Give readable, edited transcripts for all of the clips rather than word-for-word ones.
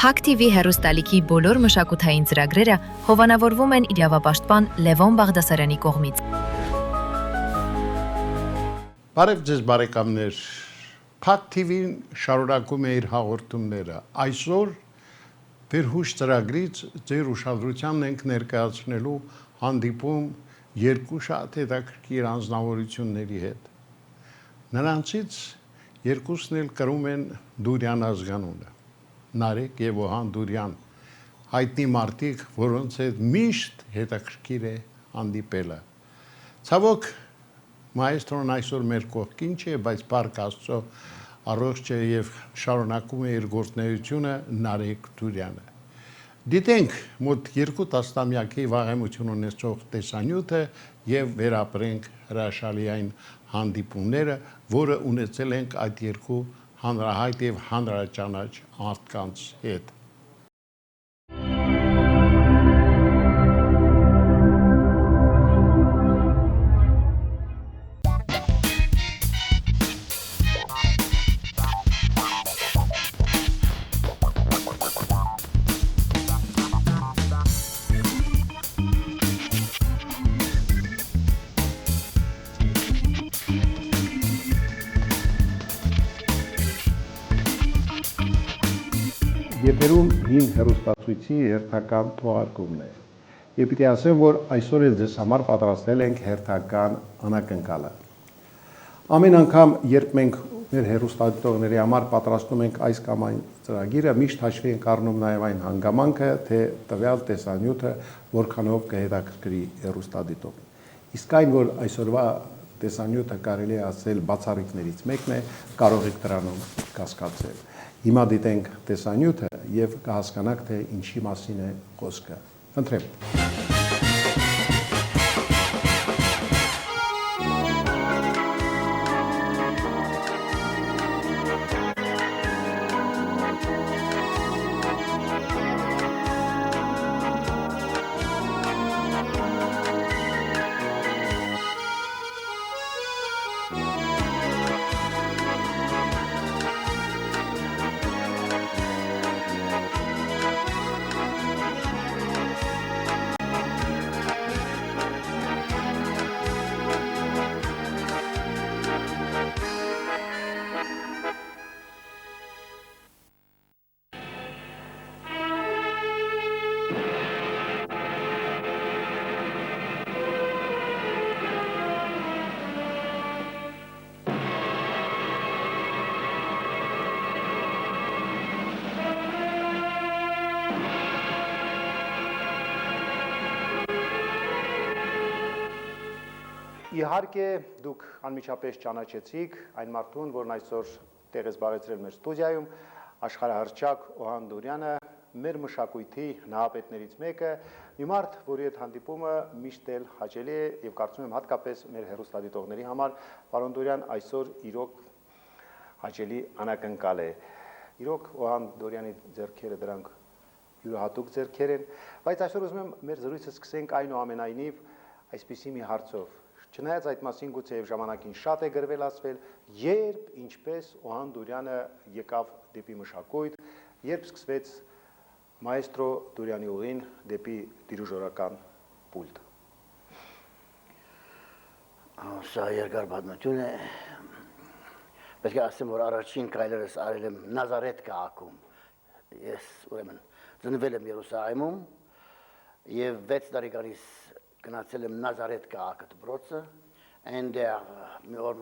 Փակ TV հեռուստալիքի բոլոր մշակութային ծրագրերը հովանավորվում են իրավապաշտպան Լևոն Բաղդասարյանի կողմից։ Բարև ձեզ բարեկամներ, Փակ TV-ն շարունակում է իր հաղորդումները։ Այսօր վերհուշ ծրագրից ձեր ուշադրությանն ենք ներկայացնելու հանդիպում երկու շատ հետաքրքիր անձնավորությունների հետ։ Նրանցից երկուսն էլ կրում են Դուրյան ազգանունը, Նարեկ եւ Օհան Դուրյան, հայտնի մարդիկ, որոնց հետ միշտ հետաքրքիր է հանդիպելը։ Ցավոք, մայստրոն այսօր մեր կողքին չէ, բայց Փառք Աստծո առողջ է եւ շարունակում է իր գործունեությունը Նարեկ Դուրյանը։ Դիտենք մոտ 2 տասնամյակի վաղեմություն ունեցող տեսանյութը եւ վերապրենք հրաշալի այն հանդիպումները, որը ունեցել ենք այդ երկու հանրահայտ եւ հանրաճանաչ մարդկանց հետ։ Եթերում հին հեռուստացույցի հերթական թողարկումն է։ Եվ պիտի ասեմ, որ այսօր էլ ձեզ համար պատրաստել ենք հերթական անակնկալը։ Ամեն անգամ, երբ մենք մեր հեռուստադիտողների համար պատրաստում ենք այս կամ այն ծրագիրը, միշտ հաշվի ենք առնում նաև այն հանգամանքը, թե տվյալ տեսանյութը որքանով կհետաքրքրի հեռուստադիտողին։ Իսկ այն, որ այսօրվա տեսանյութը կարելի է ասել բացառիկներից մեկն է, կարող եք դրանում կասկածել։ Հիմա դիտենք տեսանյութը եւ կհասկանաք, թե ինչի մասին է խոսքը։ Խնդրեմ։ Իհարկե, դուք անմիջապես ճանաչեցիք այն մարդուն, որն այսօր տեղ է զբաղեցրել մեր ստուդիայում, աշխարհահռչակ Օհան Դուրյանը, մեր մշակույթի նահապետներից մեկը, մի մարդ, որի հետ հանդիպումը միշտ էլ հաճելի է եւ կարծում եմ հատկապես մեր հեռուստադիտողների համար, պարոն Դուրյան, այսօր իրոք հաճելի անակնկալ է։ Իրոք Օհան Դուրյանի ձեռքերը դրանք յուրահատուկ ձեռքեր են, բայց այսօր ուզում եմ մեր զրույցը սկսենք այնուամենայնիվ այսպիսի մի հարցով։ Չնայած այդ մասին գուցե եւ ժամանակին շատ է գրվել ասվել, երբ ինչպես Օհան Դուրյանը եկավ դեպի մշակույթ, երբ սկսվեց մայստրո Դուրյանի ուղին դեպի դիրիժորական պուլտ։ Սա երկար պատմություն է։ Պետք է ասեմ, որ առաջին քայլերս արել եմ Նազարեթ քաղաքում։ Ես ուրեմն ծնվել եմ Երուսաղեմում եւ 6 տարեկանից գնացել եմ Նազարեթ քաղաքը դպրոցը, այնտեղ մի օր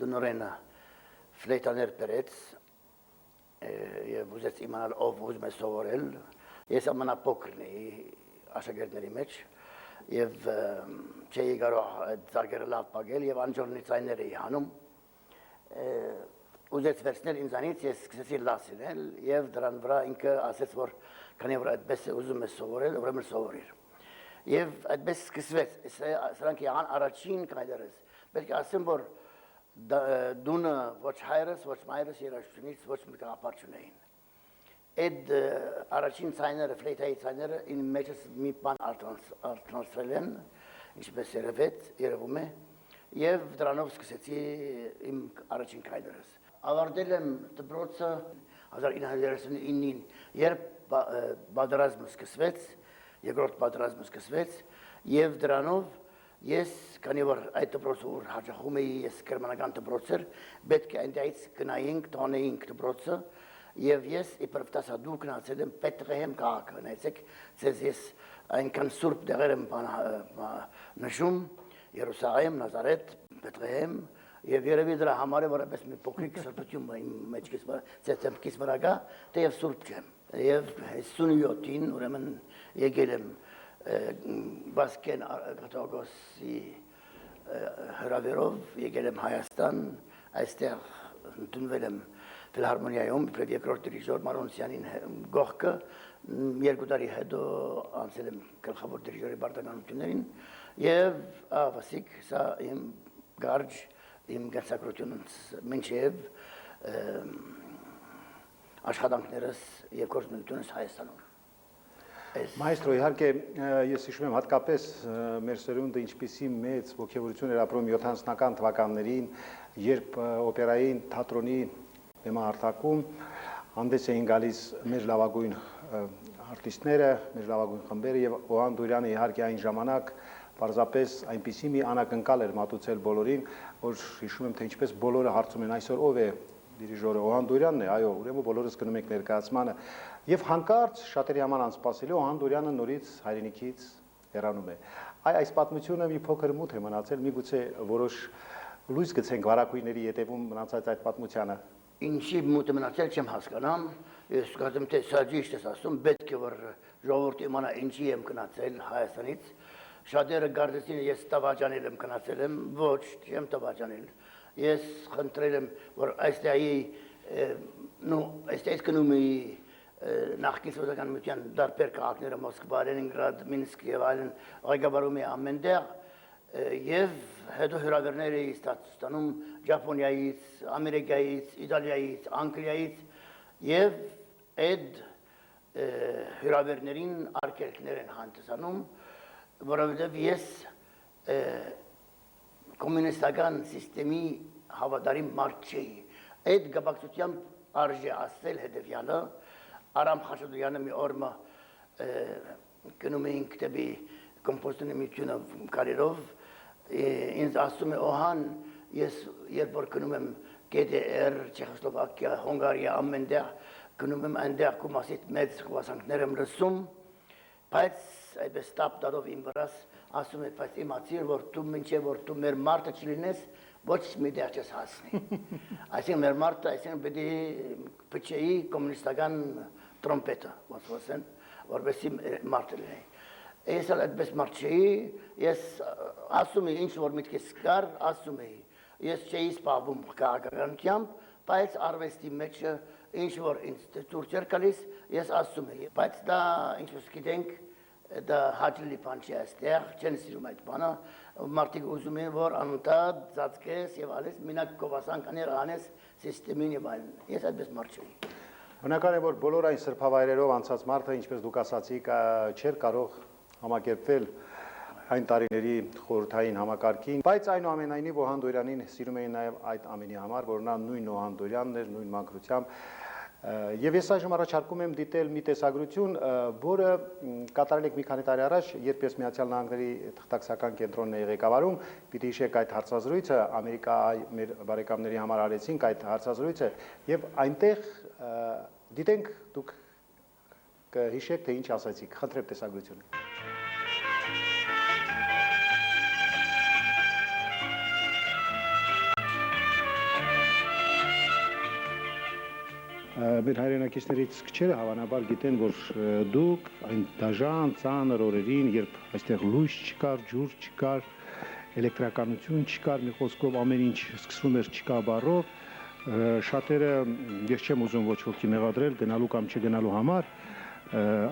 դնորենը ֆլեյտաներ բերեց եւ ուզեց իմանալ ով ուզում է սովորել։ Ես ամենափոքրն էի աշակերտների մեջ եւ չէի կարող ծագերը լավ պագել եւ անջորնի ցայներ էի հանում։ Ուզեց վերցնել ինձանից, ես սկսեցի լասինել եւ դրան վրա ինքը ասեց, որ քանի որ այդպես ուզում է սովորել, ուրեմն սովորիր։ Եվ այդպես սկսվեց, սրանք եղան առաջին քայլերս։ Պետք է ասեմ, որ դունը ոչ հայրս, ոչ մայրս երաժշտությունից ոչ մի գաղափար չունեին։ Այդ առաջին ցայները, ֆլեյտայի ցայները իմ մեջս մի բան արտրանսվել են, ինչպես երևում է, եւ դրանով սկսեցի իմ առաջին քայլերս։ Ավարտել եմ դպրոցը 1939-ին, երբ պատերազմը սկսվեց, երկրորդ պատերազմը սկսվեց, եւ դրանով ես, քանի որ այդ դպրոցը որ հաճախում էի, ես գերմանական դպրոցեր, պետք է այնտեղից գնայինք, տոնեինք դպրոցը, եւ ես իբր դասադուլ գնացել եմ Պետրեհեմ քաղաքը, նայեցեք, ցեզ ես այնքան սուրբ դերեր եմ նշում, Երուսաղեմ, Նազարեթ, Պետրեհեմ, եւ երևի դրա համար է որպես մի փոքրիկ սրբություն իմ մեջքից ծեծեմքից վրա գա, թեև սուրբ չեմ։ Եվ 57-ին ուրեմն եկել եմ Բասկեն կաթողիկոսի հրավերով, եկել եմ Հայաստան, այստեղ ընդունվել եմ ֆիլհարմոնիայում, իբրև երկրորդ դիրիժոր Մարոնցյանին գողքը, 2 տարի հետո անցել եմ գլխավոր դիրիժորի պարտականություններին եւ ավասիկ սա իմ գարջ իմ գծակրությունից մինչև աշխատանքներս եւ գործունեությունս Հայաստանում։ Մայստրո, իհարկե ես հիշում եմ հատկապես մեր սերունդը ինչպիսի մեծ ոգևորություն էր ապրում 70-ական թվականներին, երբ օպերային թատրոնի բեմահարթակում հանդես էին գալիս մեր լավագույն արտիստները, մեր լավագույն խմբերը եւ Օհան Դուրյանը իհարկե այն ժամանակ պարզապես այնպիսի մի անակնկալ էր մատուցել բոլորին, որ հիշում եմ թե ինչպես բոլորը հարցում են այսօր ով է դիրիժորը, Օհան Դուրյանն է, այո, ուրեմն բոլորս գնում ենք ներկայացմանը եւ հանկարծ շատերի համար անսպասելի Օհան Դուրյանը նորից հայրենիքից հեռանում է։ Այս պատմությունը մի փոքր մութ է մնացել, միգուցե որոշ լույս գցենք վարակույրների ետևում մնացած այդ պատմությանը։ Ինչի մութ մնացել չեմ հասկանամ, ես կարծեմ թե սա ճիշտ ես ասում, պետք է որ ժողովուրդը իմանա ինչի եմ գնացել Հայաստանից։ Շատերը գարդեցին ես տավաճանել եմ գնացել եմ, ոչ, չեմ տավաճանել։ Ես խնդրել եմ, որ այստեղից գնում էի նախկին սովետական միության դարբեր քաղաքները Մոսկվա, Լենինգրադ, Մինսկ եւ այլն ղեկավարում էի ամենտեղ եւ հետո հրավերներ էի ստանում Ճապոնիայից, Ամերիկայից, Իտալիայից, Անգլիայից եւ այդ հրավերներին արկելքներ են հանդիսանում, որովհետեւ ես կոմունիստական սիստեմի հավատարիմ մարդ չէի։ Այդ գաբակցությամբ արժե ասել հետևյալը, Արամ Խաչատուրյանը մի օրը գնում էինք դեպի կոմպոզիտորի միությունը կարերով, ինձ ասում է Օհան, ես երբ որ գնում եմ GDR, Չեխոսլովակիա, Հունգարիա, ամենտեղ գնում եմ այնտեղ կոմասիտ մեծ խվասանքներ եմ լսում, բայց այդպես տապ դարով իմ վրաս ասում է, բայց իմացիր, որ դու մինչև որ դու մեր մարդը չլինես, ոչ մի տեղ չես հասնի։ Այսինքն մեր մարդը, այսինքն պետք է փչեի կոմունիստական տրոմպետը, որովհետեւ մարդը լինի։ Ես էլ այդպես մարդ չէի, ես ասում էի ինչ որ միտքես կար, ասում էի։ Ես չէի սպառվում քաղաքականությամբ, բայց արվեստի մեջ ինչ որ ինձ դուր չէր գալիս, ես ասում էի, բայց դա ինչպես գիտենք դա հաճելի բան չի այստեղ, չեն սիրում այդ բանը, մարդիկ ուզում են, որ անընդհատ ծածկես եւ alles մենակ գովասանքներ անես սիստեմին եւ այլն։ Ես այդպես մարդ չէի։ Բնական է, որ բոլոր այն սրբավայրերով անցած մարդը, ինչպես դուք ասացիք, չէր կարող համակերպվել այն տարիների խորհրդային համակարգին, բայց այնուամենայնիվ Օհան Դուրյանին սիրում էին նաեւ այդ ամենի համար, որ նա նույն Օհան Դուրյանն էր, նույն մանկրությամբ Եվ ես այժմ առաջարկում եմ դիտել մի տեսագրություն, որը կատարել եք մի քանի տարի առաջ, երբ ես Միացյալ Նահանգների թղթակցական կենտրոնն էի ղեկավարում, պիտի հիշեք այդ հարցազրույցը, Ամերիկայի մեր բարեկամների համար արեցինք այդ հարցազրույցը, եւ այնտեղ դիտենք դուք կհիշեք թե ինչ ասացիք, խնդրեմ տեսագրությունը։ Մեր հայրենակիցներից քչերը հավանաբար գիտեն, որ դուք այն դաժան ծանր օրերին, երբ այստեղ լույս չկար, ջուր չկար, էլեկտրականություն չկար, մի խոսքով ամեն ինչ սկսվում էր չկա բառով, շատերը ես չեմ ուզում ոչ ոքի մեղադրել գնալու կամ չգնալու համար,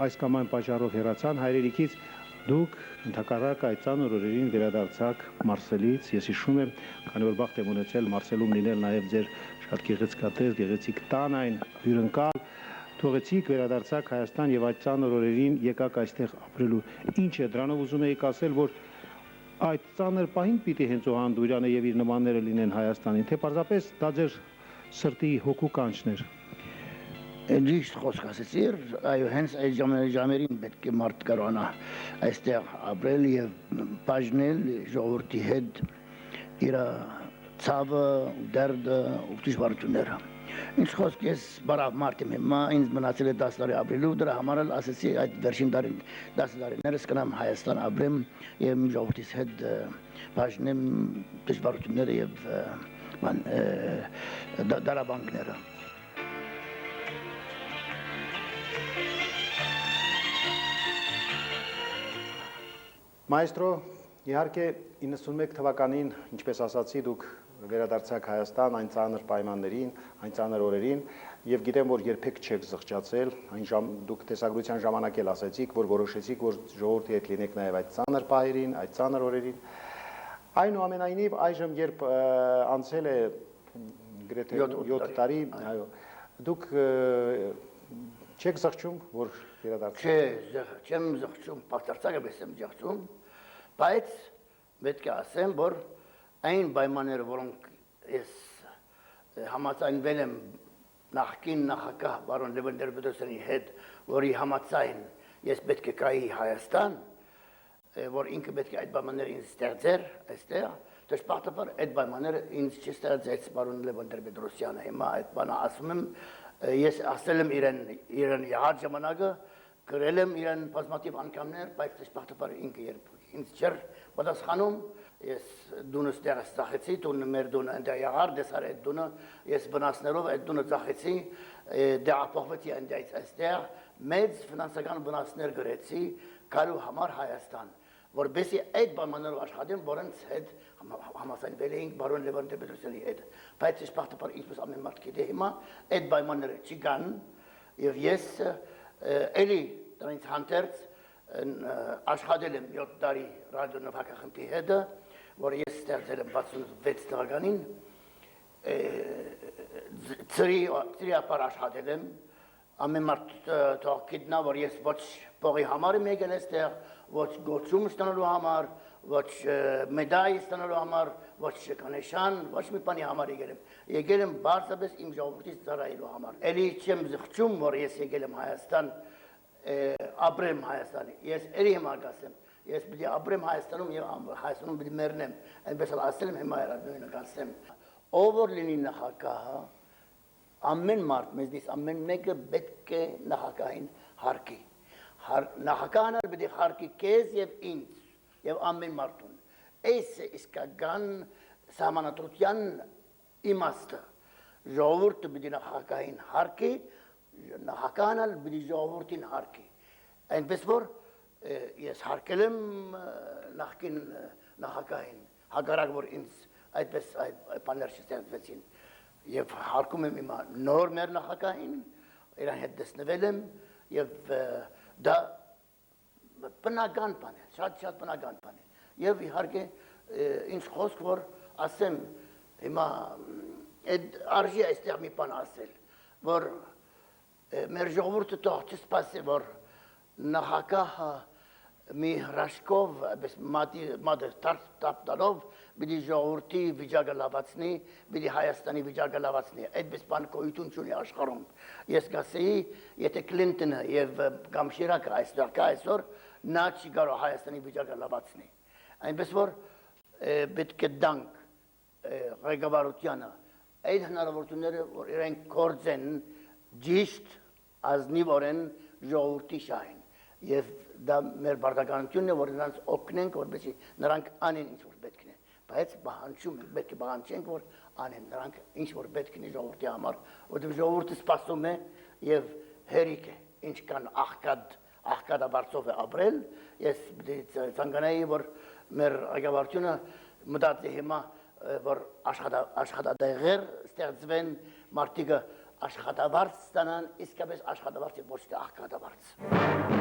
այս կամ այն պատճառով հեռացան հայրենիքից, դուք ընդհակառակ այդ ծանր օրերին վերադարձաք Մարսելից, ես հիշում եմ, քանի որ բախտ եմ ունեցել Մարսելում լինել նաև ձեր շատ գեղեցկատես, գեղեցիկ տան այն հյուրընկալ, թողեցիք, վերադարձաք Հայաստան եւ այդ ծանր օրերին եկաք այստեղ ապրելու։ Ինչ է դրանով ուզում եք ասել, որ այդ ծանր պահին պիտի հենց Օհան Դուրյանը եւ իր նմանները լինեն Հայաստանին, թե պարզապես դա ձեր սրտի հոգու կանչն էր։ Ճիշտ խոսք ասեցիր, այո, հենց այդ ժամերին պետք է մարդ կարողանա այստեղ ապրել եւ բաժնել ժողովրդի հետ իր ցավը, դերդը, դժվարությունները։ Ինչ խոսք ես բարավ մարդ եմ հիմա, ինձ մնացել է 10 տարի ապրելու, դրա համար էլ ասեցի այդ վերջին 10 տարիներս կնամ Հայաստան ապրեմ եւ ժողովրդիս հետ բաժնեմ դժվարությունները եւ դարաբանկները։ Մայստրո, իհարկե 91 թվականին, ինչպես ասացի, դուք վերադարձաք Հայաստան այն ծանր պայմաններին, այն ծանր օրերին, եւ գիտեմ, որ երբեք չեք զղջացել, դուք տեսագրության ժամանակ էլ ասացիք, որ որոշեցիք, որ ժողովրդի հետ լինեք նաեւ այդ ծանր պահերին, այդ ծանր օրերին։ Այնուամենայնիվ այժմ երբ անցել է գրեթե 7 տարի, այո, դուք չեք զղջում, որ վերադարձաք։ Չէ, չեմ զղջում, բացարձակապես եմ զղջում, բայց պետք է ասեմ, որ այն պայմանները, որոնք ես համաձայնվել եմ նախկին նախագահ բարոն Լևոն Տեր-Պետրոսյանի հետ, որի համաձայն ես պետք է գայի Հայաստան, որ ինքը պետք է այդ պայմանները ինձ ստեղծեր այստեղ, դժբախտաբար այդ պայմանները ինձ չստեղծեց բարոն Լևոն Տեր-Պետրոսյանը։ Հիմա այդ բանը ասում եմ, ես ասել եմ իրեն յահար ժամանակը, գրել եմ իրեն բազմաթիվ անգամներ, բայց դժբախտաբար ինքը երբ ինձ չէր պատասխանում, ես դունը ստեղծ ծախեցի, դունը մեր դունը ընդ յահար դեսար այդ դունը, ես վնասներով այդ դունը ծախեցի, դեպահովեցի այնտեղից այստեղ, մեծ ֆինանսական վնասներ գրեցի գալու համար Հայաստան, որովհետեւ այդ պայմաններով աշխատեմ, որոնց հետ համաձայնվել էինք բարոն Լևոն Տեր-Պետրոսյանի հետ, բայց դժբախտաբար ինչպես ամեն մարդ գիտե հիմա այդ պայմանները չկան եւ ես էլի դրանից հանդերձ աշխատել եմ 7 տարի ռադիո նվագախմբի հետ, որ ես ստեղծել եմ 66 թվականին, ծրի ապար աշխատել եմ, ամեն մարդ թող գիտնա, որ ես ոչ փողի համար եմ եկել այստեղ, ոչ գոչում ստանալու համար, ոչ մեդալ ստանալու համար, ոչ կանեշան, ոչ մի բանի համար եկել եմ բարձրապես իմ ժողովրդից ծառայելու համար։ Էլի չեմ զղջում, որ ես եկել եմ Հայաստան, ապրեմ Հայաստանի, ես էլի հիմա կասեմ, ես պիտի ապրեմ Հայաստանում եւ Հայաստանում պիտի մեռնեմ, այնպես էլ ասել եմ հիմա նույնը կասեմ, ով որ լինի նախագահը, ամեն մարդ մեզնից ամեն մեկը պետք է նախագահին հարգի, նախագահն էլ պիտի հարգի քեզ եւ ինձ եւ ամեն մարդուն, այս է իսկական սահմանադրության իմաստը, ժողովուրդը պիտի նախագահին հարգի, նախագահն էլ պիտի ժողովրդին հարգի, այնպես որ ես հարգել եմ նախկին նախագահին, հակառակ որ ինձ այդպես այդ բաներ չստեղծվեցին, եւ հարգում եմ հիմա նոր մեր նախագահին, իրան հետ տեսնվել եմ եւ դա բնական բան է, շատ բնական բան է, եւ իհարկե ինձ խոսք որ ասեմ հիմա այդ արժի այստեղ մի բան ասել, որ մեր ժողովուրդը թող չսպասի, որ նախագահը մի հրաշքով, մատը տապտալով, պիտի ժողովրդի վիճակը լավացնի, պիտի Հայաստանի վիճակը լավացնի, այդպես բան գոյություն չունի աշխարհում։ Ես կասեի, եթե Կլինտոնը եւ կամ Շիրակը այստեղ կա այսօր, նա չի կարող Հայաստանի վիճակը լավացնի։ Այնպես որ պետք է դանք ղեկավարությանը այդ հնարավորությունները, որ իրենք գործեն ճիշտ ազնիվորեն ժողովրդի շահին։ Եվ դա մեր բարդականությունն է, որ նրանց օգնենք, որպեսզի նրանք անեն ինչ որ պետք է, բայց պահանջում ենք, պետք է պահանջենք, որ անեն նրանք ինչ որ պետք է ժողովրդի համար, որովհետև ժողովուրդը սպասում է եւ հերիք է, ինչքան աղքատաբարձով է ապրել, ես ցանկանայի, որ մեր ղեկավարությունը մտածի հիմա, որ աշխատատեղեր ստեղծվեն, մարդիկը աշխատավարձ ստանան, իսկապես աշխատավարձ ոչ թե աղքատավարձ։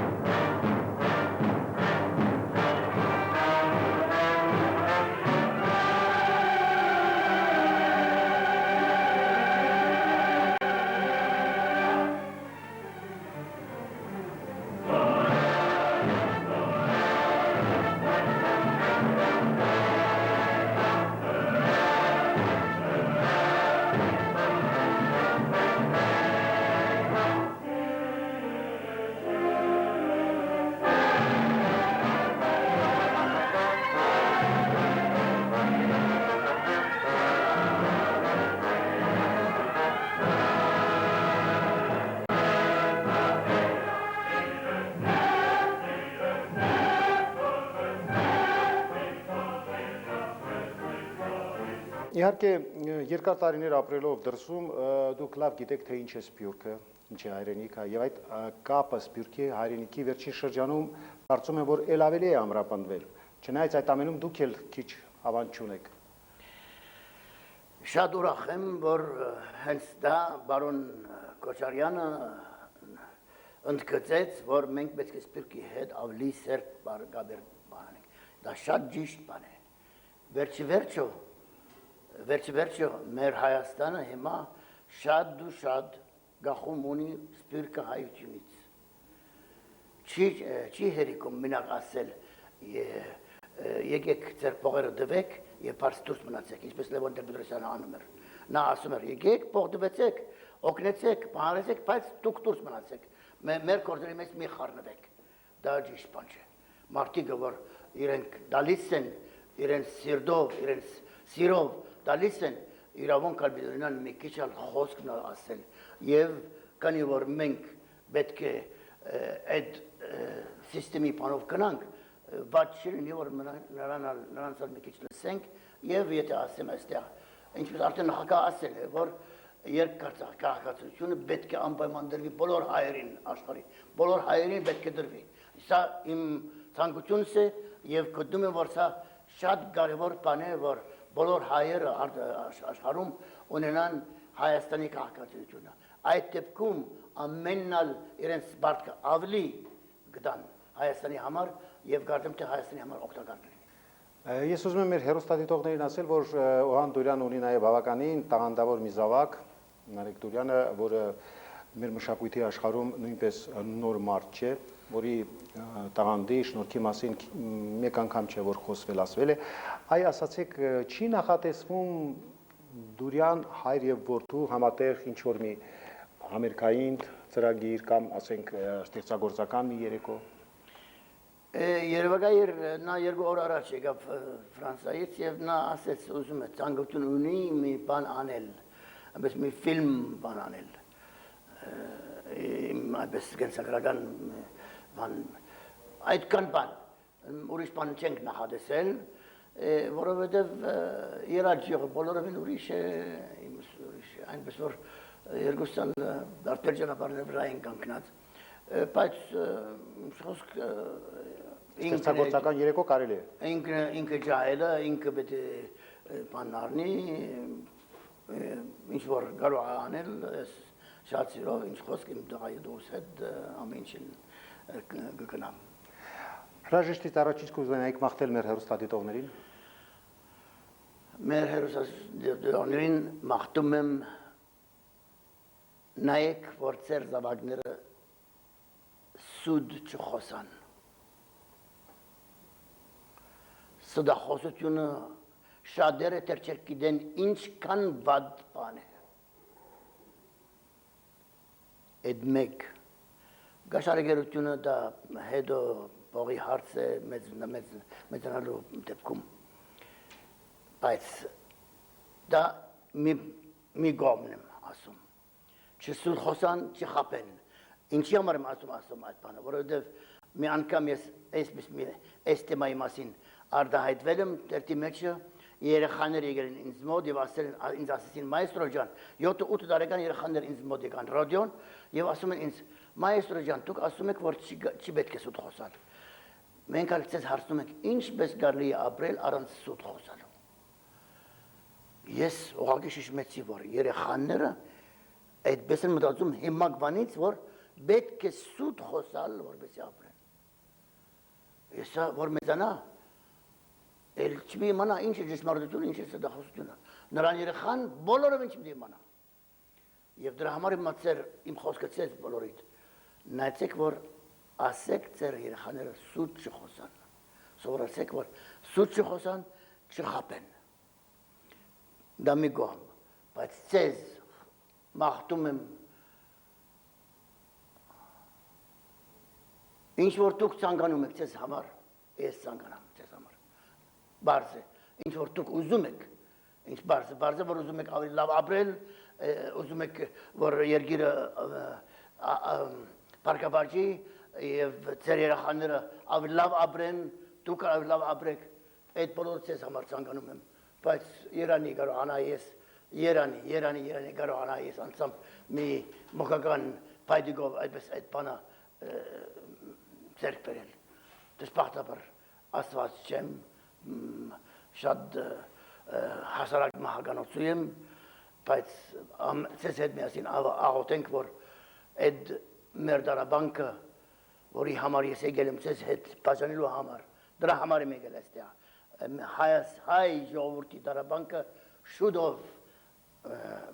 Իհարկե երկար տարիներ ապրելով դրսում դուք լավ գիտեք թե ինչ է սփյուռքը, ինչ է հայրենիքը եւ այդ կապը սփյուռքի հայրենիքի վերջին շրջանում կարծում եմ որ ել ավելի է ամրապնդվել։ Չնայած այդ ամենում դուք էլ քիչ ավանդ չունեք։ Շատ ուրախ եմ, որ հենց դա բարոն Քոչարյանը ընդգծեց, որ մենք պետք է սփյուռքի հետ ավելի սերտ գաբեր բանանենք։ Դա շատ ճիշտ բան է։ Վերջի մեր Հայաստանը հիմա շատ ու շատ գախում ունի սփյուռքը հայությունից։ Չի հերիքում մենակ ասել եկեք ձեր փողերը դվեք եւ բարձ դուրս մնացեք, ինչպես Լևոն Տեր-Պետրոսյանը անում էր։ Նա ասում էր եկեք փող դվեցեք, օգնեցեք, բանարեցեք, բայց դուք դուրս մնացեք։ Մեր կորձերի մեջ մի խառնվեք։ Դա ճիշտ բան չէ։ Մարդիկը որ իրենք դալիս են իրենց սիրտով, իրենց սիրով դալիս են իրավունք ալբիդրինան մի քիչ խոսքն ասել եւ քանի որ մենք պետք է այդ սիստեմի բանով գնանք բայց չլինի որ նրանց մի քիչ լսենք եւ եթե ասեմ այստեղ ինչպես արդեն նախագահ ասել է որ երկկարծախ քաղաքացիությունը պետք է անպայման դրվի բոլոր հայերին աշխարհի բոլոր հայերին պետք է դրվի սա իմ ցանկությունս է եւ գտնում եմ որ սա շատ կարևոր բան է որ բոլոր հայերը աշխարհում ունենան Հայաստանի քաղաքացիությունը այդ դեպքում ամենալ իրենց բարձր ավելի գտան Հայաստանի համար եւ կարծեմ թե Հայաստանի համար օգտակար կլինի։ Ես ուզում եմ մեր հերոստատիտողներին ասել, որ Օհան Դուրյանը ունի նաև բավականին տաղանդավոր մի զավակ, Նարեկ Դուրյանը, որը մեր մշակույթի աշխարհում նույնպես նոր մարդ չէ, որի տաղանդի շնորհքի մասին մեկ անգամ չէ որ խոսվել ասվել է։ Այ ասացեք, չի նախատեսվում Դուրյան հայր եւ որդու համատեղ ինչ որ մի համերգային ծրագիր կամ ասենք ստեղծագործական մի երեկո։ Երևակայր նա երկու օր առաջ եկավ Ֆրանսիայից եւ նա ասեց ուզում է ցանկություն ունի մի բան անել, այնպես մի ֆիլմ բան անել։ Այնպես գենսագրական բան այդքան բան ուրիշ բան չենք նախադեսել, որովհետեւ երաճիղը բոլորովին ուրիշ է, այնպես որ երկուսան դարբեր ճանապարհներ վրա են կանգնած, բայց խոսք Ստեղծագործական երեկո կարելի է։ Ինքը ջահելը, ինքը պետք է բան առնի, ինչ որ կարող է անել, շատ սիրով, ինչ խոսք իմ տղայի դուրս հետ ամեն ինչին կգնամ։ Հրաժեշտից առաջից կուզենայիք մաղթել մեր հերոստատիտողներին։ Մեր հերոստատիտողներին մաղթում եմ նայեք, որ ձեր զավակները սուտ չխոսան։ Սուդախոսությունը շատերը դեռ չգիտեն ինչքան վատ բան է։ Այդ մեկ գաշարգերությունը դա հետո բողի հարց է մեծանալու դեպքում։ Բայց դա մի կողմն եմ ասում։ Չսուտ խոսան, չխապեն։ Ինչի համար եմ ասում այդ բանը, որովհետև մի անգամ ես այս թեմայի մասին արտահայտվել եմ դերտի մեջը, երեխաներ եկել են ինձ մոտ եւ ինձ ասեցին մայստրո ջան, 7-8 տարեկան երեխաներ ինձ մոտ եկան ռադիոն եւ ասում են ինձ մայստրո ջան, դուք ասում եք որ չի պետք է սուտ խոսալ։ Մենք ալցես հարցնում ենք ինչպես կարելի է ապրել առանց սուտ խոսալու։ Ես ուղղակի շշմեցի որ երեխաները այդպես են մտածում հիմակվանից որ պետք է սուտ խոսալ որպեսզի ապրեն։ Եսա որ մեծանա էլ չիմանա ինչ է ճշմարտությունը, ինչ է սուտախոսությունը։ Նրան երեխան բոլորը ինչ չիմանա։ Եվ դրա համար իմ խոսքը ցես բոլորիդ։ Նայեցեք որ ասեք ձեր երեխաները սուտ չխոսան։ Սովորեցեք որ սուտ չխոսան, չխապեն։ Դա մի կողմ, բայց ցես մաղթում եմ ինչ որ դուք ցանկանում եք ձեզ համար, ես ցանկանամ ձեզ համար։ Բարձ է, ինչ որ դուք ուզում եք, ինչ բարձ է, որ ուզում եք ավելի լավ ապրել, ուզում եք որ երկիրը բարգավաճի եւ ձեր երեխաները ավելի լավ ապրեն, դուք ավելի լավ ապրեք, այդ բոլորը ձեզ համար ցանկանում եմ բայց Երանի կարողանայես Երանի կարողանայես անցամ մի մոգական պայդիկով այդպես այդ բանը ձեռք բերել դժբախտաբար Աստված չեմ շատ հասարակ մահականացու եմ բայց ցես հետ միասին աղոթենք որ այդ մեր դարաբանկը որի համար ես եկել եմ ցես հետ բաժանելու համար դրա համար եմ եկել այստեղ հայ ժողովրդի դարաբանկը շուտով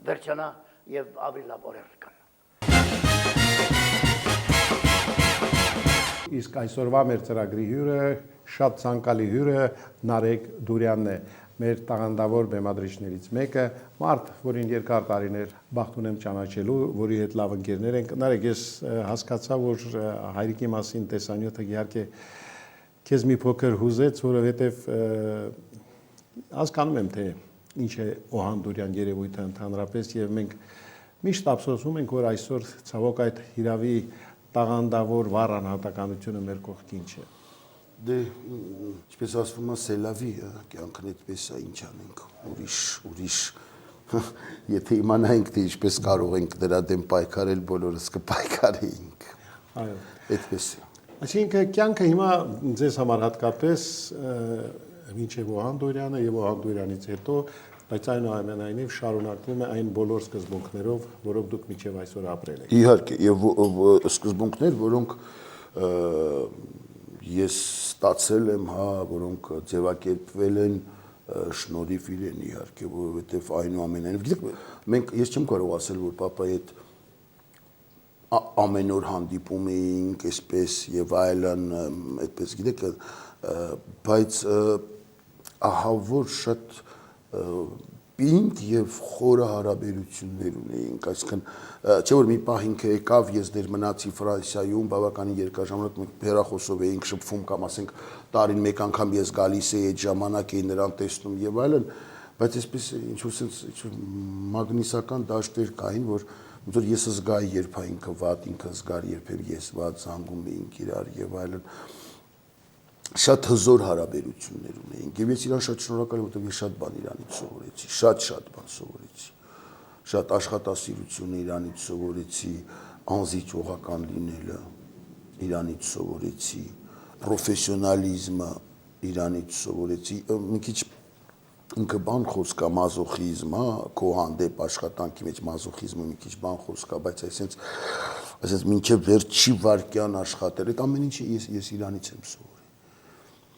վերջանա եւ ավելի լավ օրեր կան Իսկ այսօրվա մեր ծրագրի հյուրը շատ ցանկալի հյուրը Նարեկ Դուրյանն է մեր տաղանդավոր բեմադրիչներից մեկը մարդ որին երկար տարիներ բախտ ունեմ ճանաչելու որի հետ լավ ընկերներ ենք Նարեկ ես հասկացա որ հայրիկի մասին տեսանյութը իհարկե քեզ մի փոքր հուզեց որովհետև հասկանում եմ թե ինչ է Օհան Դուրյան երևույթը ընդհանրապես եւ մենք միշտ ափսոսում ենք որ այսօր ցավոք այդ հիրավի տաղանդավոր վառ անհատականությունը մեր կողքին չէ Դե ինչպես ասվում է սելավի կյանքն այդպես է ինչ անենք ուրիշ եթե իմանայինք թե ինչպես կարող ենք դրա դեմ պայքարել բոլորս կպայքարեինք այո այդպես է Այսինքն կյանքը հիմա ձեզ համար հատկապես մինչև Օհան Դուրյանը եւ Օհան Դուրյանից հետո բայց այնուամենայնիվ շարունակվում է այն բոլոր սկզբունքներով, որով դուք մինչև այսօր ապրել եք։ Իհարկե, եւ սկզբունքներ, որոնք ես ստացել եմ, հա, որոնք ձևակերպվել են շնորհիվ իրեն, իհարկե, որովհետեւ այնուամենայնիվ, գիտեք, մենք ես չեմ կարող ասել, որ papaի հետ ամեն օր հանդիպում էինք, այսպես եւ այլն, այդպես գիտեք, բայց ահա որ շատ պինդ եւ խորը հարաբերություններ ունեինք, այսինքն չէ որ մի պահ ինքը եկավ, ես դեր մնացի Ֆրանսիայում, բավականին երկար ժամանակ մենք հեռախոսով էինք շփվում կամ ասենք տարին մեկ անգամ ես գալիս էի այդ ժամանակ էի նրան տեսնում եւ այլն, բայց այսպես ինչ որ sense մագնիսական դաշտեր կային, որ ոնց որ ես զգայի երբ ինքը վատ, ինքը զգար երբ ես վատ, զանգում էինք իրար եւ այլն շատ հզոր հարաբերություններ ունեինք եւ ես իրան շատ շնորհակալ եմ որովհետեւ ես շատ բան իրանից սովորեցի շատ բան սովորեցի շատ աշխատասիրություն իրանից սովորեցի անզի ճողական լինելը իրանից սովորեցի պրոֆեսիոնալիզմը իրանից սովորեցի մի քիչ ինքը բան խոսք է մազոխիզմ հա քո հանդեպ աշխատանքի մեջ մազոխիզմը մի քիչ բան խոսք է բայց այսպես մինչև վերջի վարքյան աշխատել այդ ամեն ինչը ես իրանից եմ սովորել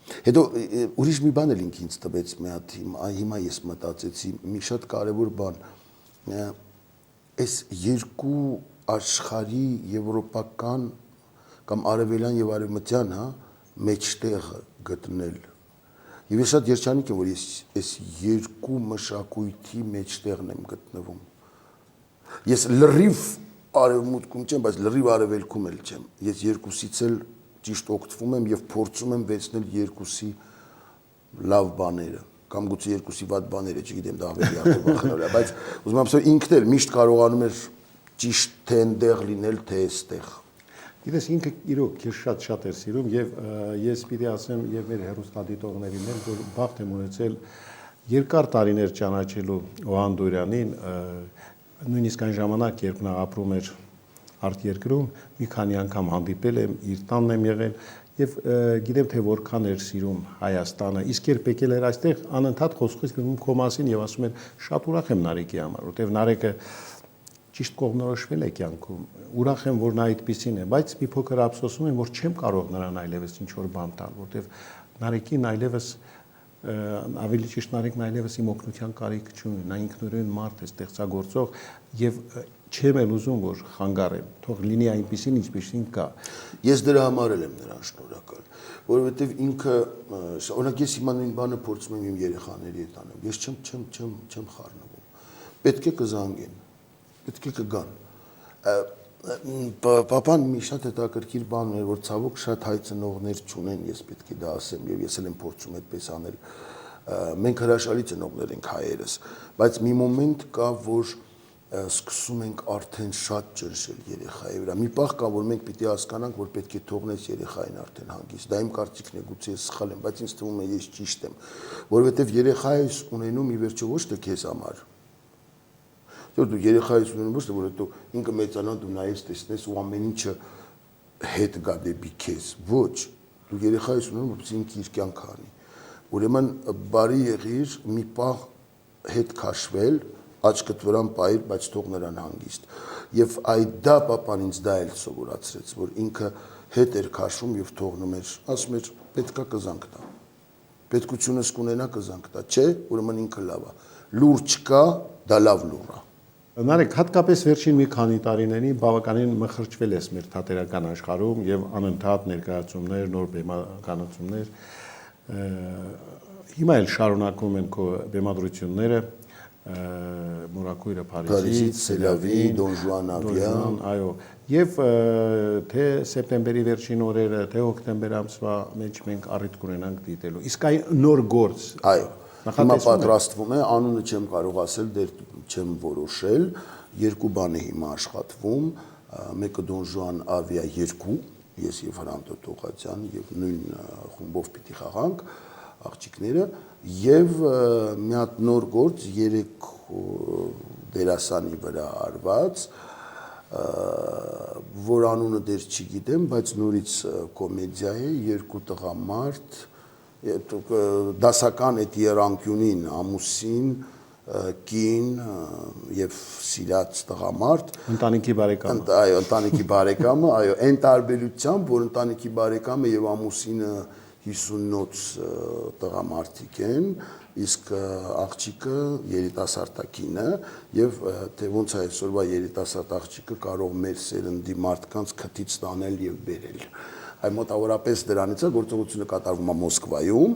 Հետո ուրիշ մի բան էլ ինձ տվեց մի հատ հիմա ես մտածեցի մի շատ կարևոր բան այս երկու աշխարհի եվրոպական կամ արևելյան եւ արևմտյան հա մեջտեղը գտնել Եվ ես շատ երջանիկ եմ որ ես այս երկու մշակույթի մեջտեղն եմ գտնվում Ես լրիվ արևմուտքում չեմ բայց լրիվ արևելքում էլ չեմ ես երկուսից էլ ճիշտ օգտվում եմ եւ փորձում եմ վերցնել երկուսի լավ բաները կամ գուցե երկուսի վատ բաները, չգիտեմ, դա ավելի արտովախնորդ է, բայց ուզում եմ ասել ինքն էլ միշտ կարողանում էր ճիշտ թե այնտեղ լինել, թե այստեղ։ Գիտես, ինքը իրոք քեզ շատ էր սիրում եւ ես պիտի ասեմ եւ մեր հեռուստադիտողներին էլ որ բախտ եմ ունեցել երկար տարիներ ճանաչելու Օհան Դուրյանին, նույնիսկ այն ժամանակ, երբ նա ապրում էր արտերկրում մի քանի անգամ հանդիպել եմ, իր տանն եմ եղել եւ գիտեմ թե որքան էր սիրում Հայաստանը, իսկ երբ եկել էր այստեղ անընդհատ խոսքից գնում քո մասին եւ ասում են շատ ուրախ եմ Նարեկի համար, որտեւ Նարեկը ճիշտ կողմնորոշվել է կյանքում, ուրախ եմ որ նա այդպեսին է, բայց մի փոքր ափսոսում եմ որ չեմ կարող նրան այլևս ինչ որ բան տալ, որտեւ Նարեկին այլևս ավելի ճիշտ Նարեկն այլևս իմ օգնության կարիք չունի, նա ինքնուրույն մարդ է, ստեղծագործող եւ չեմ էլ ուզում որ խանգարեմ, թող լինի այնպեսին ինչպեսին կա։ Ես դրա համար եմ նրան շնորհակալ, որովհետեւ ինքը օրինակ ես հիմա նույն բանը փորձում եմ իմ երեխաների հետ անել։ Ես չեմ խառնվում։ Պետք է կզանգեն, պետք է կգան։ Պապան մի շատ հետաքրքիր բան էր, որ ցավոք շատ հայ ծնողներ չունեն, ես պետք է դա ասեմ եւ ես էլ եմ փորձում այդպես անել։ Մենք հրաշալի ծնողներ ենք հայերս, բայց մի մոմենտ կա, որ սկսում ենք արդեն շատ ճնշել երեխայի վրա։ Մի պահ կա, որ մենք պիտի հասկանանք, որ պետք է թողնես երեխային արդեն հանգիստ։ Դա իմ կարծիքն է, գուցե ես սխալ եմ, բայց ինձ թվում է ես ճիշտ եմ, որովհետև երեխայից ունենում ի վերջո ոչ թե քեզ համար։ Դու երեխայից ունենում ոչ թե որ հետո ինքը մեծանա դու նայես տեսնես ու ամեն ինչը հետ գա դեպի քեզ։ Ոչ, դու երեխայից ունենում որպեսզի ինքը իր կյանքը անի։ Ուրեմն բարի եղիր մի պահ հետ քաշվել, աչքդ վրան պայիր, բայց թող նրան հանգիստ։ Եվ այդ դա papan ինձ դա էլ սովորացրեց, որ ինքը հետ էր քաշում եւ թողնում էր, ասում էր պետքա կզանք տա։ Պետքությունս կունենա կզանք տա, չէ, ուրեմն ինքը լավ է։ Լուր չկա, դա լավ լուր է։ Նարեկ, հատկապես վերջին մի քանի տարիներին բավականին մխրճվել է մեր թատերական աշխարհում եւ անընդհատ ներկայացումներ, նոր բեմականություններ։ Հիմա էլ շարունակում են քո բեմադրությունները, Մուրակույրը Փարիզից, Սելավի, Դոն Ժուան Ավիան, այո, եւ թե սեպտեմբերի վերջին օրերը, թե հոկտեմբեր ամսվա մեջ մենք առիթ կունենանք դիտելու։ Իսկ այն նոր գործ։ Այո, հիմա պատրաստվում է, անունը չեմ կարող ասել, դեռ չեմ որոշել, երկու բան է հիմա աշխատվում, մեկը Դոն Ժուան Ավիա 2, ես եւ Հրանտ Տողատյան եւ նույն խումբով պիտի խաղանք աղջիկները եւ մի հատ նոր գործ 3 դերասանի վրա արված, որ անունը դեռ չգիտեմ, բայց նորից կոմեդիա է, 2 տղամարդ, դասական այդ երանկյունին, ամուսին, կին եւ սիրած տղամարդ, ընտանիքի բարեկամը։ Այո, ընտանիքի բարեկամը, այո, այն տարբերությամբ, որ ընտանիքի բարեկամը եւ ամուսինը 50-նոց տղամարդիկ են, իսկ աղջիկը երիտասարդակինը եւ թե ոնց է այսօրվա երիտասարդ աղջիկը կարող մեր սերնդի մարդկանց քթից տանել եւ բերել։ Այ մոտավորապես դրանից է գործողությունը կատարվում է Մոսկվայում,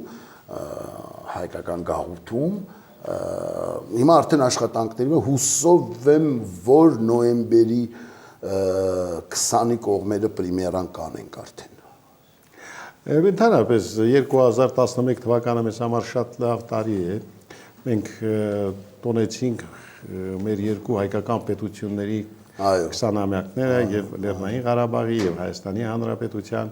հայկական գաղութում, հիմա արդեն աշխատանքների հուսով եմ, որ նոյեմբերի 20-ի կողմերը պրեմիերան կանենք արդեն։ Ընդհանրապես 2011 թվականը մեզ համար շատ լավ տարի է։ Մենք տոնեցինք մեր երկու հայկական պետությունների 20-ամյակները եւ Լեռնային Ղարաբաղի եւ Հայաստանի Հանրապետության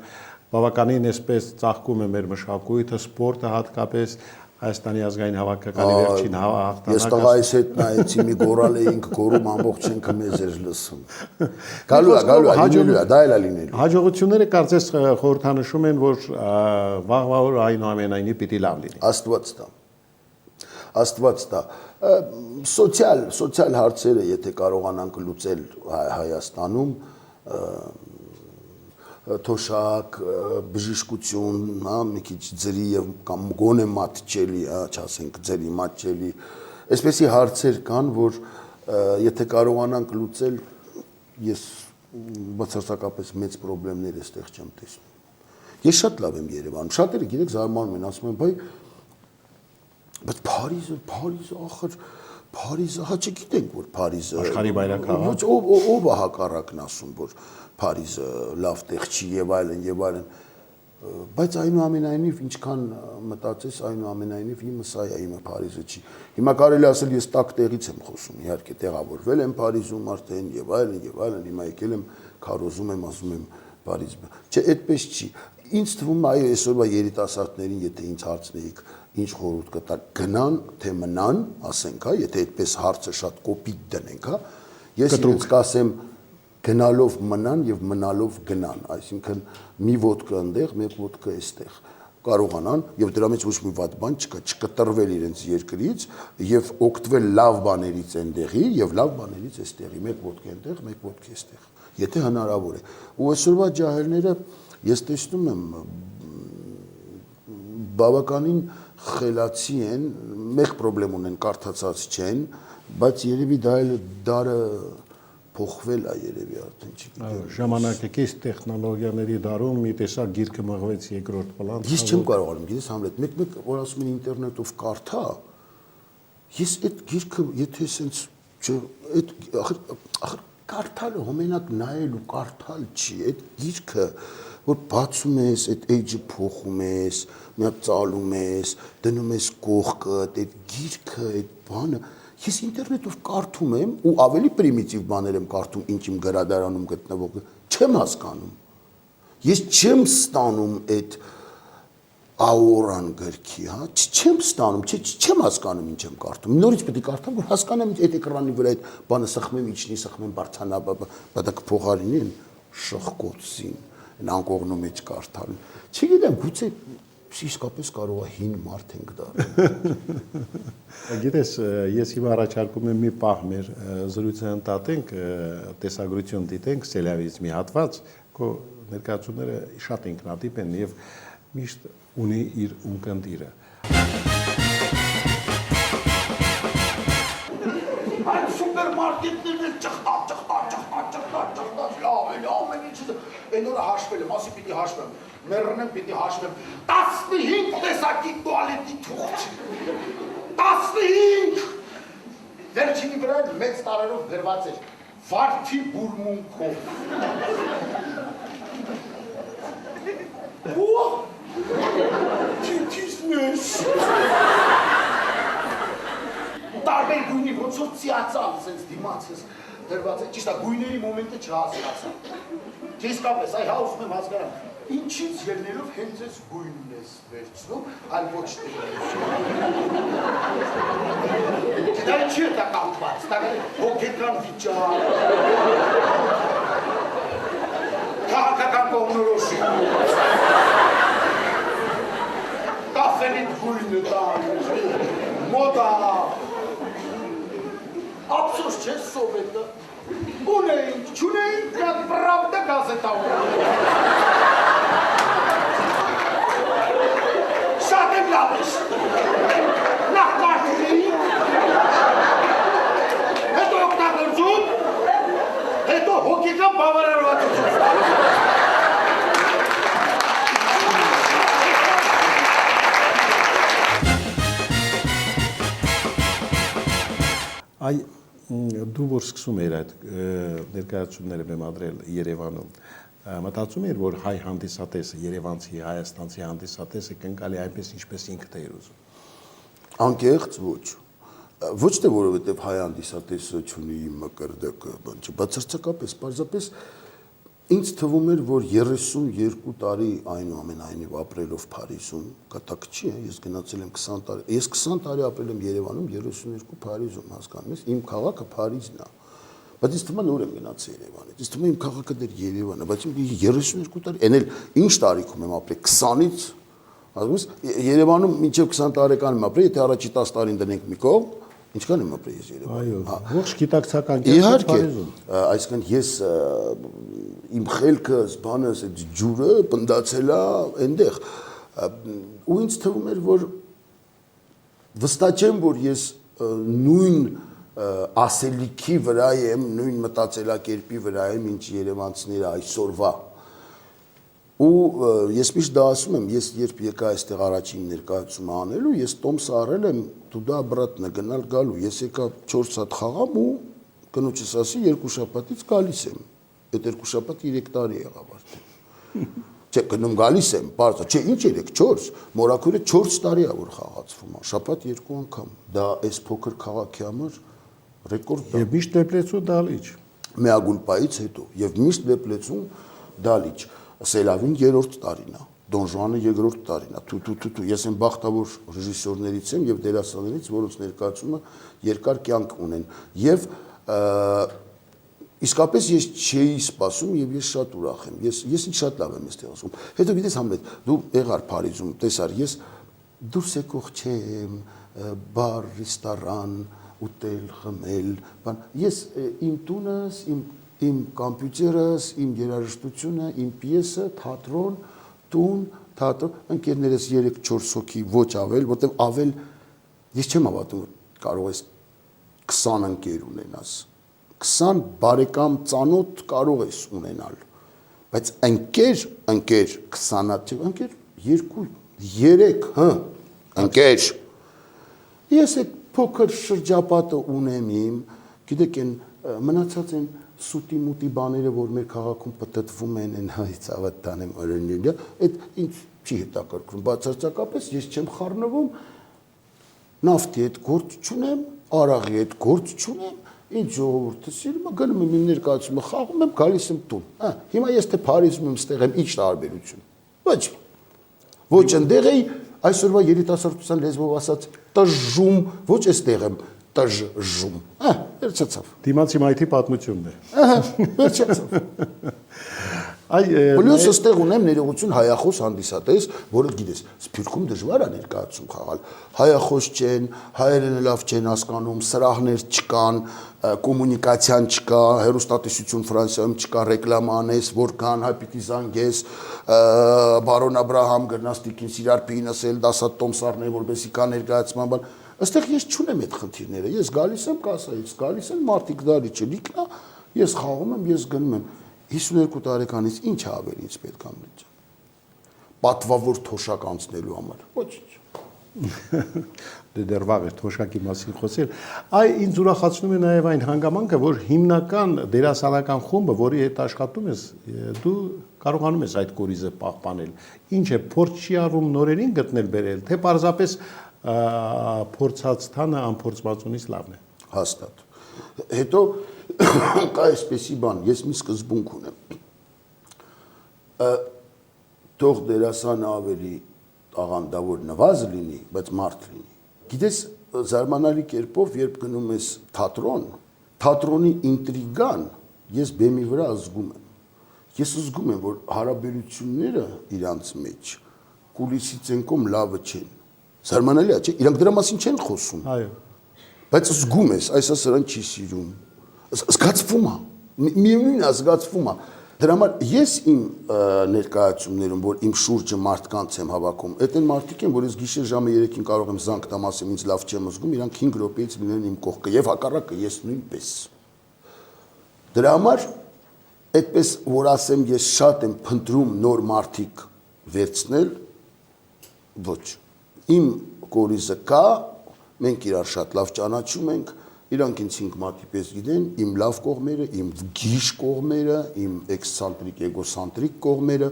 բավականին այսպես ծաղկում է մեր մշակույթը, սպորտը հատկապես Հայաստանի ազգային հավաքականի վերջին հաղթանակը։ Ես տղայիս հետ նայեցի մի գորալ էինք գորում ամբողջ ինքը մեզ էր լսում։ Գալու է, դա էլ է լինելու։ Հաջողությունները կարծես խորհրդանշում են, որ վաղվա օր այնուամենայնիվ պիտի լավ լինի։ Աստված տա։ Սոցիալ հարցերը, եթե կարողանանք լուծել Հայաստանում, թոշակ, բժշկություն, հա, մի քիչ ձրի եւ կամ գոնե մատչելի, հա, չասենք ձրի մատչելի, այսպեսի հարցեր կան, որ եթե կարողանանք լուծել, ես բացարձակապես մեծ խնդիրներ այստեղ չեմ տեսնում։ Ես շատ լավ եմ Երևանում, շատերը գիտեք զարմանում են, ասում են, բայց Փարիզը ախր Փարիզը, հա չգիտենք, որ Փարիզը աշխարհի բայրակահար, ով է հակառակն ասում, որ Փարիզը լավ տեղ չի եւ այլն, բայց այնուամենայնիվ ինչքան մտածես, այնուամենայնիվ իմը սա է, իմը Փարիզը չի։ Հիմա կարելի ասել ես տակ տեղից եմ խոսում, իհարկե տեղավորվել եմ Փարիզում արդեն եւ այլն, հիմա եկել եմ, քարոզում եմ, ասում եմ Փարիզ։ Չէ, այդպես չի։ Ինձ թվում է, այո, այսօրվա երիտասարդներին, եթե ինձ հարցնեիք, ինչ խորհուրդ կտակ, գնան, թե մնան, ասենք, հա, եթե այդպես հարցը շատ կոպիտ դնենք, հա, ես ինձ կասեմ գնալով մնան եւ մնալով գնան, այսինքն մի ոդկա այնտեղ, մեկ ոդկա այստեղ կարողանան եւ դրա մեջ ոչ մի վատ բան չկա, չկտրվել իրենց երկրից եւ օգտվել լավ բաներից այնտեղի եւ լավ բաներից այստեղի, մեկ ոդկա այնտեղ, մեկ ոդկա այստեղ, եթե հնարավոր է։ Ու այսօրվա ջահելները ես տեսնում եմ բավականին խելացի են, մեկ խնդրեմ ունեն, կարդացած չեն, բայց երևի դա էլ դարը փոխվել է երևի արդեն չգիտեմ։ Ժամանակակից տեխնոլոգիաների դարում մի տեսակ գիրքը մղվեց երկրորդ պլան։ Ես չեմ կարողանում, գիտես Համլետ, մեկ որ ասում են ինտերնետով կարդա, ես այդ գիրքը, եթե sense այդ ախր կարդալը հոմենակ նայել ու կարդալ չի, այդ գիրքը որ բացում ես, այդ էջը փոխում ես, մի հատ ծալում ես, դնում ես կողքը, այդ գիրքը, այդ բանը, Ես ինտերնետով կարդում եմ ու ավելի պրիմիտիվ բաներ եմ կարդում, ինչ իմ գրադարանում գտնվող, չեմ հասկանում։ Ես չեմ ստանում այդ աուրան գրքի, հա, չեմ ստանում, չեմ հասկանում ինչ եմ կարդում։ Նորից պետք է կարդամ, որ հասկանամ այդ էկրանի վրա այդ բանը սխմեմ, իջնի, սխմեմ, բարձանա, բադակ փողարինին, շխկոցին, այն անկողնու մեջ կարդալ։ Չգիտեմ, գուցե իսկապես կարող է հին մարդ ենք դառնում։ Գիտես, ես հիմա առաջարկում եմ մի պահ մեր զրույցը տատենք, տեսագրություն դիտենք Սելավից մի հատված, քո ներկայացումները շատ ինքնատիպ են եւ միշտ ունի իր ունկնդիրը։ Այդ սուպերմարկետներն ճխտած, լավ են, ամեն ինչը, այն օրը հաշվել եմ, ասի պիտի հաշվեմ, մեռնեմ պիտի հաշվեմ, 15 տեսակի տուալետի թուղթ, 15, վերջինի վրա մեծ տարերով գրված էր, վարդի բուրմունքով, Քիքիսնես տարբեր գույնի ոնց որ ծիածան սենց դիմաց ես դրված է ճիշտ է գույների մոմենտը չհասկացա իսկապես այ հա ուզում եմ հասկանամ ինչից ելնելով հենց այս գույնն ես վերցնում այլ ոչ թե դա չի է դա կապված դա հոգեկան վիճակ քաղաքական կողմնորոշում Կաֆենիտ գույնը տան, մոդա, ապսոս չէ սովետը, ունեինք, չունեինք, կատ պրավդա գազետա ունեինք։ Շատ եմ լավ ես, նախ կարդում էինք, հետո օգտագործում, հետո հոգեկան բավարարվածություն ստանում։ Այ դու որ սկսում էր այդ ներկայացումները բեմադրել Երևանում, մտածում էր, որ հայ հանդիսատեսը, երևանցի, հայաստանցի հանդիսատեսը կընկալի այնպես, ինչպես ինքն է ուզում։ Անկեղծ ոչ։ Ոչ թե որովհետև հայ հանդիսատեսը չունի մկրտակը, բացարձակապես, պարզապես ինձ թվում էր, որ 32 տարի այնուամենայնիվ ապրելով Փարիզում, կատակ չի, ես գնացել եմ 20 տարի, ես 20 տարի ապրել եմ Երևանում, 32 Փարիզում, հասկանում ես, իմ քաղաքը Փարիզն է։ Բայց ինձ թվում է նոր եմ գնացել Երևանից։ Ինձ թվում է իմ քաղաքը դեռ Երևանն է, բայց իմ 32 տարի, այն էլ ինչ տարիքում եմ ապրել, 20-ից, ասում ես, Երևանում մինչև 20 տարեկան եմ ապրել, եթե առաջի 10 տարին դնենք մի կողմ, ինչքան եմ ապրել ես Երևանում։ Այո, ողջ գիտակցական կյանքը Փարիզում։ Այսինքն ես իմ խելքը, բանս, այդ ջուրը պնդացել է այնտեղ։ Ու ինձ թվում էր, որ վստահ չեմ, որ ես նույն ասելիքի վրա եմ, նույն մտածելակերպի վրա եմ, ինչ երևանցիները այսօրվա։ Ու ես միշտ դա ասում եմ, ես երբ եկա այստեղ առաջին ներկայացումը անելու, ես տոմսը առել եմ, տուդա բրատնա գնալ գալու, ես եկա 4 հատ խաղամ ու կնոջս ասի 2 շաբաթից գալիս եմ, այդ 2 շաբաթ 3 տարի եղավ արդեն, չէ գնում գալիս եմ, պարզ, չէ ինչ 3-4, մորաքուրը 4 տարի է որ խաղացվում է, շաբաթ 2 անգամ, դա այս փոքր քաղաքի համար ռեկորդ է։ Եվ միշտ դեպլեցու դալիճ։ Մեագուլպայից հետո, եւ միշտ դեպլեցում դալիճ, Սելավին 3-րդ տարին է, Դոն Ժուանը 2-րդ տարին է, թու, ես եմ բախտավոր ռեժիսորներից եմ եւ դերասաններից, որոնց ներկայացումը երկար կյանք ունեն։ Եվ իսկապես ես չէի սպասում եւ ես շատ ուրախ եմ։ Ես ինչ շատ լավ եմ այստեղ ասում։ Հետո գիտես Համլետ, դու եղար Փարիզում, տեսար, ես դուրս եկող չեմ, բար, ռեստորան, ուտել, խմել, բան։ Ես իմ տունս, իմ կոմպյուտերս, իմ երաժշտությունը, իմ պիեսը, թատրոն, տուն, թատրոն, ընկերներս 3-4 հոգի ոչ ավել, որտեղ ավել ես չեմ հավատում, կարող ես 20 ընկեր ունենաս, 20 բարեկամ ծանոթ կարող ես ունենալ, բայց ընկեր 20-ատ չէ, ընկեր 2-3, ընկեր, ես այդ փոքր շրջապատը ունեմ իմ, գիտեք են մնացած են սուտի մուտի բաները, որ մեր քաղաքում պտտվում են, են հայց ավատանեմ օրենյունյա, այդ ինձ չի հետաքրքրում, բացարձակապես ես չեմ խառնվում, նավթի հետ գործ չունեմ, արաղի հետ գործ չունեմ, ինչ ժողովուրդը սիրում է, գնում եմ իմ ներկայացումը խաղում եմ, գալիս եմ տուն։ Հիմա ես թե Փարիզում եմ, ստեղ եմ, ինչ տարբերություն։ Ոչ ընդեղ էի այսօրվա երիտասարդության լեզվով ասած տժժում, ոչ էստեղ եմ տժժում։ Վերջացավ։ Դիմացի մայթի պատմությունն է։ Վերջացավ։ Պլյուս ըստեղ ունեմ ներողություն հայախոս հանդիսատես, որը գիտես, Սփյուռքում դժվար է ներկայացում խաղալ։ Հայախոս չեն, հայերենը լավ չեն հասկանում, սրահներ չկան, կոմունիկացիան չկա, հեռուստատեսություն Ֆրանսիայում չկա, ռեկլամա անես, որքան հայ պիտի զանգես, բարոն Աբրահամ գրնաս տիկին Սիրարփին ասել, դասա տոմսարներ, որպեսի կա ներկայացման բան։ Այստեղ ես չունեմ այդ խնդիրները։ Ես գալիս եմ կասայից, գալիս են մարդիկ դարի չլիկնա, ես խաղում եմ, ես գնում եմ։ 52 տարեկանից ինչ է ավելի ինձ պետք է մտա։ Պատվավոր թոշակ անցնելու համար։ Ոչինչ։ Դե դեռ վաղ է թոշակի մասին խոսել։ Ինձ ուրախացնում է նաև այն հանգամանքը, որ հիմնական դերասանական խումբը, որի հետ աշխատում ես, դու կարողանում ես այդ կորիզը պահպանել։ Ինչ է, փորձ չի արվում նորերին գտնել բերել, թե պարզապես փորձած թանը անփորձվածունից լավն է։ Հաստատ։ Հետո կա այսպեսի բան, ես մի սկզբունք ունեմ։ Թող դերասանը ավելի աղանդավոր նվազ լինի, բայց մարդ լինի։ Գիտես, զարմանալի կերպով, երբ գնում ես թատրոն, թատրոնի ինտրիգան ես բեմի վրա զգում եմ։ Ես զգում եմ, որ հարաբերությունները իրանց մեջ կուլիսից են կողմ լավը չեն։ Զարմանալի է, չէ՞, իրանք դրա մասին չեն խոսում։ Այո։ Բայց զգում ես, այս սրան չի սիրում։ Զգացվում է, միևնույն է, զգացվում է։ Դրա համար ես իմ ներկայացումներում, որ իմ շուրջը մարդկանց եմ հավաքում, այդ են մարդիկ են, որ ես գիշեր ժամը 3-ին կարող եմ զանգ տամ, ասեմ, ինձ լավ չեմ զգում, իրանք 5 րոպեից լինեն իմ կողքը եւ հակառակը ես նույնպես։ Դրա համար այդպես որ ասեմ, ես շատ եմ փնտրում նոր մարդիկ վերցնել, ոչ։ Իմ կորիզը կա, մենք իրար շատ լավ ճանաչում ենք, իրանք ինձ 5 մատի պես գիտեն, իմ լավ կողմերը, իմ գիժ կողմերը, իմ էքսցենտրիկ, էգոսենտրիկ կողմերը,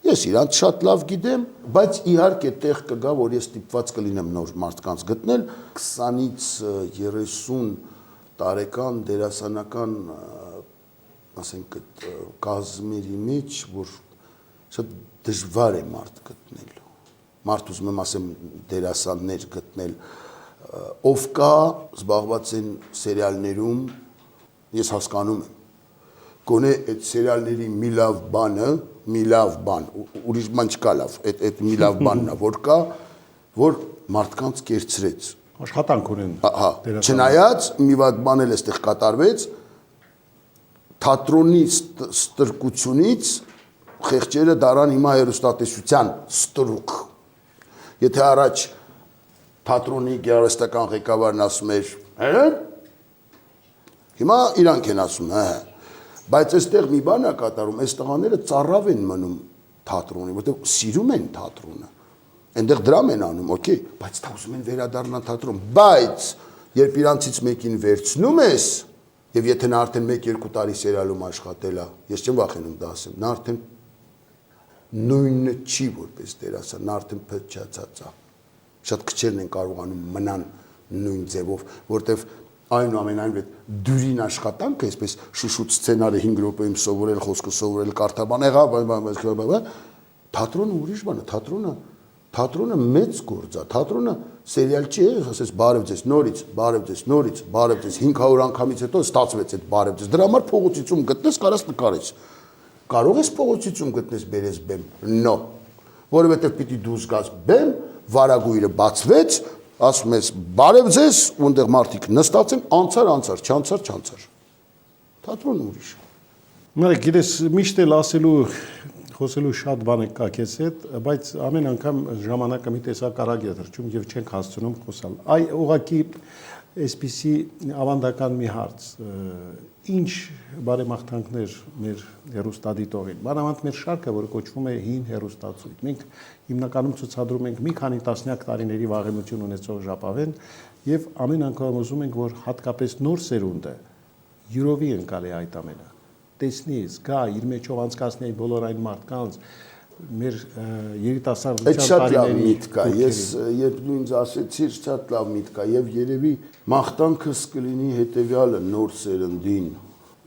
ես իրանք շատ լավ գիտեմ, բայց իհարկե տեղ կգա, որ ես ստիպված կլինեմ նոր մարդկանց գտնել, 20-ից 30 տարեկան դերասանական, ասենք, կազմերի մեջ, որ շատ դժվար է մարդ գտնել, մարդ ուզում եմ ասեմ դերասաններ գտնել, ով կա զբաղված են սերիալներում, ես հասկանում եմ, գոնե այդ սերիալների մի լավ բանը, մի լավ բան, ուրիշ բան չկա լավ, այդ մի լավ բանն է, որ կա, որ մարդկանց կերցրեց։ Աշխատանք ունեն։ Չնայած մի վատ բան էլ էստեղ կատարվեց, թատրոնի ստրկությունից խեղճերը դարան հիմա հեռուստատեսության ստրուկ։ Եթե առաջ թատրոնի գեղարվեստական ղեկավարն ասում էր, հիմա իրանք են ասում, բայց այստեղ մի բան է կատարում, այս տղաները ծառավ են մնում թատրոնի, որտեղ սիրում են թատրոնը, այնտեղ դրամ են անում, օքեյ, բայց դա ուզում են վերադառնալ թատրոն, բայց երբ իրանցից մեկին վերցնում ես, եւ եթե նա արդեն 1-2 տարի սերիալում աշխատել է, ես չեմ վախենում դա ասեմ, նա արդեն նույնը չի որպես դերասան, նա արդեն փչացած է։ Շատ քչերն են կարողանում մնան նույն ձևով, որտեվ այնուամենայնիվ դյուրին աշխատանքը, այսպես շուշուտ սցենարը 5 րոպեում սովորել, խոսքը սովորել, կարդաբան եղավ, թատրոնը ուրիշ բան է, թատրոնը մեծ գործ է, թատրոնը սերիալ չի, ասես բարև ձեզ, նորից, բարև ձեզ, նորից, բարև ձեզ, 500 անգամից հետո ստացվեց այդ բարև ձեզ, դրա համար փողոցիցում գտնես, կարաս նկարես, կարող ես փողոցիցում գտնես բերես բեմ, նո, որովհետև պիտի դու զգաս բեմ, վարագույրը բացվեց, ասում ես բարև ձեզ, որտեղ մարդիկ նստած են, անցար, չանցար, թատրոնը ուրիշ։ Նայեք, գիտես, միշտ էլ խոսելու շատ բան է կա քեզ հետ, բայց ամեն անգամ ժամանակը մի տեսակ արագ է թռչում եւ չենք հասցնում խոսալ։ Ուղղակի այսպիսի ավանդական մի հարց, ինչ բարեմաղթանքներ մեր հեռուստադիտողին, մանավանդ մեր շարքը, որը կոչվում է հին հեռուստացույց։ Մենք հիմնականում ցուցադրում ենք մի քանի տասնյակ տարիների վաղեմություն ունեցող ժապավեն եւ ամեն անգամ ուզում ենք, որ հատկապես նոր սերունդը յուրովի ընկալի այդ ամենը տեսնի, զգա, իր մեջով անցկացնի բոլոր այն մարդկանց, մեր Այդ երիտասարդության շատ լավ տարիների միտք է։ Ես երբ դու ինձ ասեցիր, շատ լավ միտք է եւ երևի մաղթանքս կլինի հետեւյալը նոր սերնդին։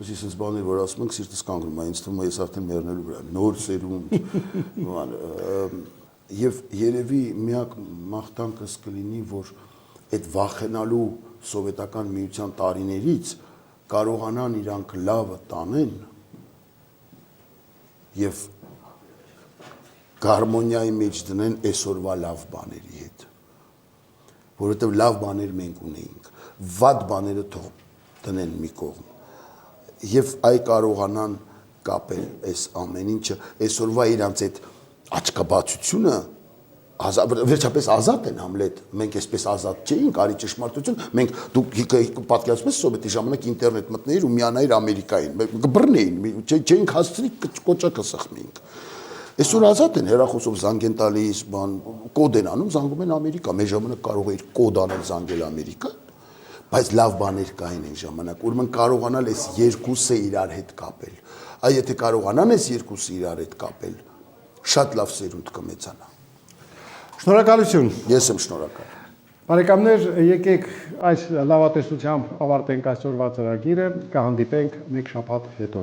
Ոսի sense բաներ որ ասում ենք սիրտս կանգնում է, ինձ թվում է ես արդեն մեռնելու վրա։ Նոր սերունդ։ Եվ երևի միակ մաղթանքս կլինի, որ այդ վախենալու սովետական միության տարիներից կարողանան իրանք լավը տանեն եւ հարմոնիայի մեջ դնեն այսօրվա լավ բաների հետ, որովհետև լավ բաներ մենք ունեինք, վատ բաները թող դնեն մի կողմ, եւ այ կարողանան կապել այս ամեն ինչը, այսօրվա իրանց այդ աչքաբացությունը, վերջապես ազատ են Համլետ, մենք այսպես ազատ չէինք, արի ճշմարտություն, մենք դուք պատկերացնում եք սովետի ժամանակ ինտերնետ մտնեիր ու միանայիր Ամերիկային, կբռնեին, չէինք հասցրի կոճակը սխմեինք։ Այսօր ազատ են հեռախոսով զանգ են տալիս, բան կոդ են անում, զանգում են Ամերիկա, մեր ժամանակ կարող էր կոդ անել զանգել Ամերիկա, բայց լավ բաներ կային այն ժամանակ, ուրեմն կարողանալ այս երկուսը իրար հետ կապել։ Այ եթե կարողանան այս երկուսը իրար հետ կապել, շատ լավ սերունդ կմեծանա։ Շնորհակալություն։ Ես եմ շնորհակալ։ Բարեկամներ, եկեք այս լավատեսությամբ ավարտենք այսօրվա ծրագիրը, կհանդիպենք մեկ շաբաթ հետո։